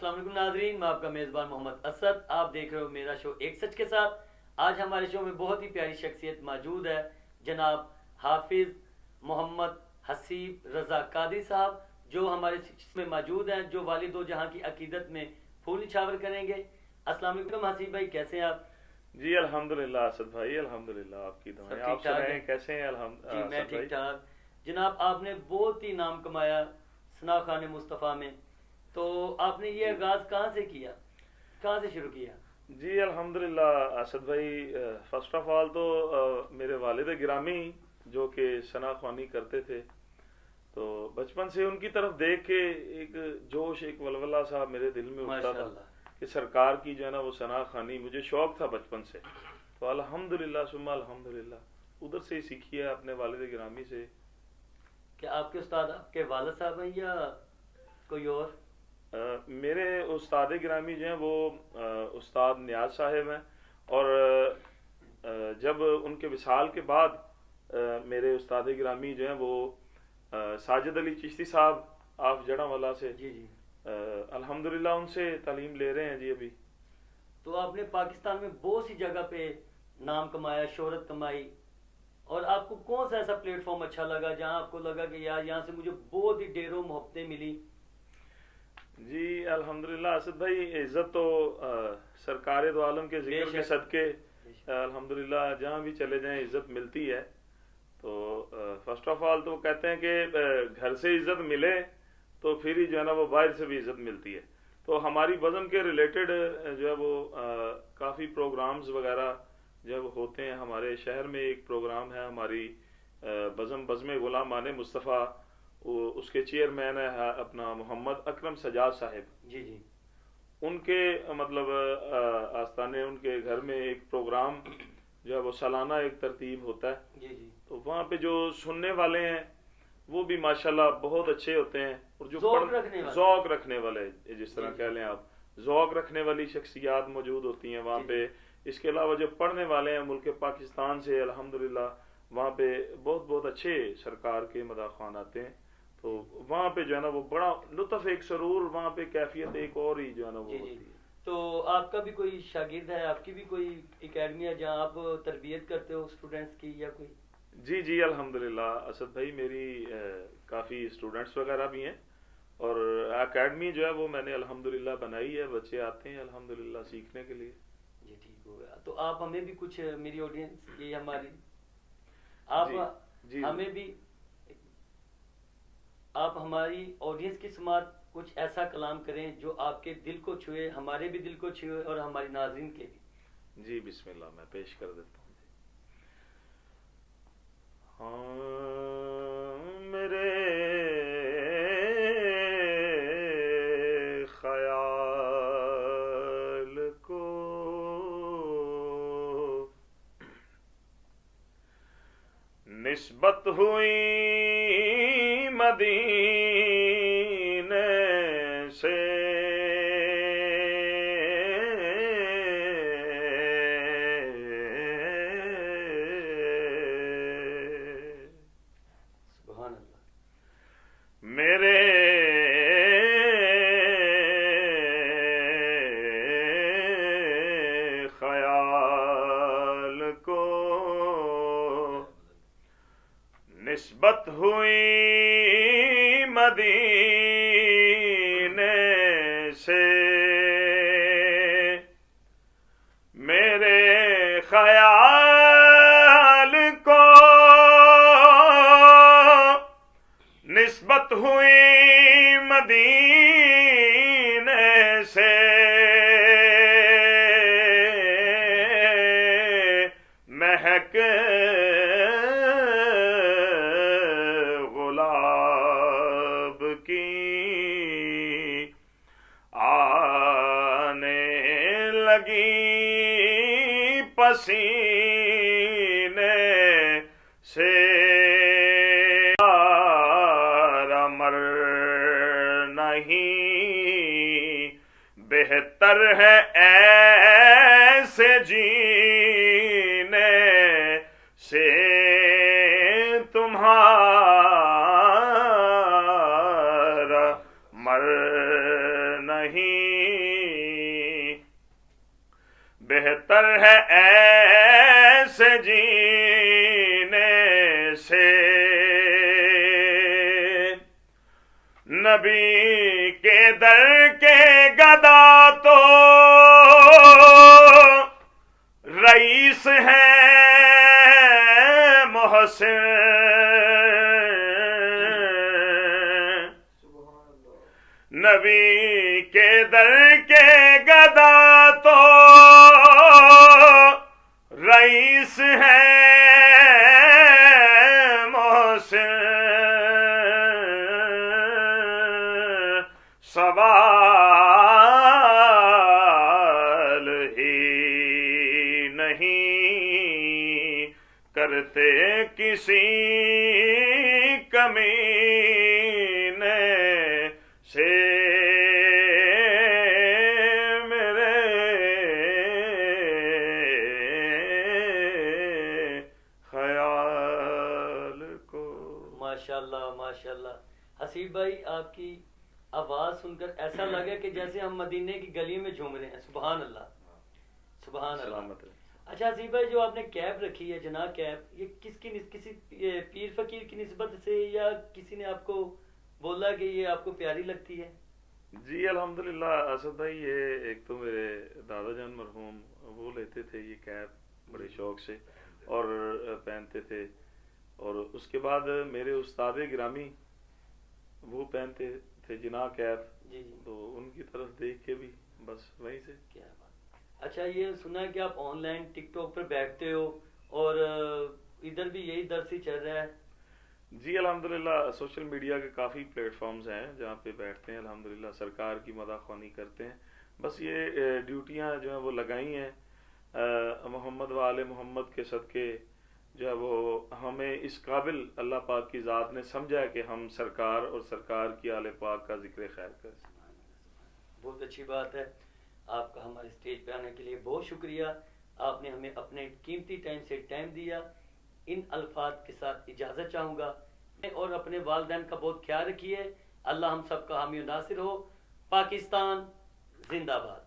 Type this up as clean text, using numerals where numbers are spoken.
अस्सलाम वालेकुम नाजरीन, मैं आपका मेज़बान मोहम्मद असद। आप देख रहे हो मेरा शो एक सच के साथ। आज हमारे शो में बहुत ही प्यारी शख्सियत मौजूद है, जनाब हाफिज़ मोहम्मद हसीब रज़ा कादरी साहब, जो हमारे में मौजूद हैं, जो वालिद दो जहाँ की अकीदत में फूल निछावर करेंगे। अस्सलाम वालेकुम हसीब भाई, कैसे हैं आप? जी अल्हम्दुलिल्लाह असद भाई, अल्हम्दुलिल्लाह। आपकी दुआएं। सब आप ठीक ठाक है? सुनाएं कैसे हैं? जी मैं असद ठीक भाई। ठाक। जनाब आपने बहुत ही नाम कमाया सना खान मुस्तफ़ा में, तो आपने ये जी आगाज़ कहाँ से किया, कहाँ से शुरू किया? जी अल्हम्दुलिल्लाह असद भाई। फर्स्ट ऑफ ऑल तो मेरे वालिद गिरामी जो कि सना ख्वानी करते थे, तो बचपन से उनकी तरफ देख के एक जोश, एक वलवला सा मेरे दिल में उठता था माशाल्लाह। कि सरकार की जो है ना वो सना खानी, मुझे शौक था बचपन से। तो अल्हम्दुलिल्लाह सुम्मा अल्हम्दुलिल्लाह उधर से ही सीखी है अपने वालिद गिरामी से। क्या आपके उस्ताद आपके वालिद साहब हैं या कोई और? मेरे उस्ताद गिरामी जो हैं वो उस्ताद नियाज साहिब हैं। और जब उनके विसाल के बाद मेरे उस्ताद गिरामी जो हैं वो साजिद अली चिश्ती साहब आप जड़ावाला से, जी जी। अल्हम्दुलिल्लाह उनसे तालीम ले रहे हैं जी अभी। तो आपने पाकिस्तान में बहुत सी जगह पे नाम कमाया, शोहरत कमाई, और आपको कौन सा ऐसा प्लेटफॉर्म अच्छा लगा जहां आपको लगा कि यार यहाँ से मुझे बहुत ही ढेरों मोहब्बतें मिली? जी अल्हम्दुलिल्लाह असद भाई, इज़्ज़त तो सरकार दो आलम के जिक्र के बेशक सदके बेशक। अल्हम्दुलिल्लाह जहाँ भी चले जाएं इज़्ज़त मिलती है। तो फर्स्ट ऑफ ऑल तो वो कहते हैं कि घर से इज्जत मिले तो फिर ही जो है ना वो बाहर से भी इज्जत मिलती है। तो हमारी बज़म के रिलेटेड जो है वो काफ़ी प्रोग्राम्स वगैरह जो है वो होते हैं। हमारे शहर में एक प्रोग्राम है, हमारी बज़म बज़म ग़ुलामान मुस्तफ़ा, उसके चेयरमैन है अपना मोहम्मद अकरम सजाद साहिब। जी जी। उनके मतलब आस्थाने उनके घर में एक प्रोग्राम जो है वो सालाना एक तरतीब होता है। जी जी। तो वहाँ पे जो सुनने वाले हैं वो भी माशाल्लाह बहुत अच्छे होते हैं, और जो ज़ौक़ रखने वाले। ज़ौक़ रखने वाले, जिस जी तरह जी। कह लें आप, ज़ौक़ रखने वाली शख्सियात मौजूद होती हैं वहाँ जी पे। जी। इसके अलावा जो पढ़ने वाले हैं मुल्क पाकिस्तान से, अल्हम्दुलिल्लाह वहाँ पे बहुत बहुत अच्छे सरकार के मदाखान आते हैं। तो वहाँ पे जो है ना वो बड़ा लुत्फ़, एक सरूर, वहाँ पे कैफियत एक और ही जो है ना वो जी जी। होती है। तो आपका भी कोई शागिर्द है, आपकी भी कोई एकेडमी है जहाँ आप तरबियत करते हो स्टूडेंट्स की, या कोई? जी जी अल्हम्दुलिल्लाह असद भाई, मेरी काफ़ी स्टूडेंट्स वगैरह भी हैं, और एकेडमी जो है वो मैंने अल्हम्दुलिल्लाह बनाई है। बच्चे आते हैं अल्हम्दुलिल्लाह सीखने के लिए। जी ठीक हो गया। तो आप हमें भी कुछ, मेरी ऑडियंस ये हमारी, आप जी जी हमें भी, आप हमारी ऑडियंस की समात कुछ ऐसा कलाम करें जो आपके दिल को छुए, हमारे भी दिल को छुए और हमारी नाज़रीन के भी। जी बिस्मिल्लाह, मैं पेश कर देता हूँ। हाँ मेरे ख्याल को निस्बत हुई मदीने से, सुभान अल्लाह। मेरे ख्याल को निस्बत हुई मदीने से, मेरे ख्याल को निस्बत हुई मदीने से, महक गुलाब की आने लगी पसीने से। मर नहीं, बेहतर है ऐसे जीने से, तुम्हारा मर नहीं بہتر ہے ایسے جینے سے نبی کے در کے گدا تو رئیس ہے محسن نبی کے در کے گدا تو رئیس ہے محسن سوال ہی نہیں کرتے کسی کمینے سے میرے خیال کو. ماشاءاللہ ماشاءاللہ. حسیب بھائی آپ کی آواز سن کر ایسا لگا کہ جیسے ہم مدینے کی گلی میں جھوم رہے ہیں. سبحان اللہ سبحان اللہ. اچھا حسیب بھائی جو آپ نے کیپ رکھی ہے جناح کیپ، یہ کسی پیر فقیر کی نسبت سے یا کسی نے آپ کو بولا کہ یہ آپ کو پیاری لگتی ہے؟ جی الحمدللہ اسد بھائی، یہ ایک تو میرے دادا جان مرحوم وہ لیتے تھے یہ کیپ بڑے شوق سے اور پہنتے تھے، اور اس کے بعد میرے استاد گرامی وہ پہنتے تھے جناح کیپ. جی تو ان کی طرف دیکھ کے بھی بس وہیں سے. کیا بات. اچھا یہ سنا ہے کہ آپ آن لائن ٹک ٹاک پر بیٹھتے ہو اور ادھر بھی یہی درس ہی چل رہا ہے؟ جی الحمدللہ سوشل میڈیا کے کافی پلیٹ فارمز ہیں جہاں پہ بیٹھتے ہیں، الحمدللہ سرکار کی مداح خوانی کرتے ہیں. بس یہ ڈیوٹیاں جو ہیں وہ لگائی ہیں محمد و آل محمد کے صدقے، جو ہے وہ ہمیں اس قابل اللہ پاک کی ذات نے سمجھا ہے کہ ہم سرکار اور سرکار کی آل پاک کا ذکر خیر کریں. بہت اچھی بات ہے. آپ کا ہمارے اسٹیج پہ آنے کے لیے بہت شکریہ. آپ نے ہمیں اپنے قیمتی ٹائم سے ٹائم دیا. ان الفاظ کے ساتھ اجازت چاہوں گا، اور اپنے والدین کا بہت خیال رکھیے. اللہ ہم سب کا حامی و ناصر ہو. پاکستان زندہ باد.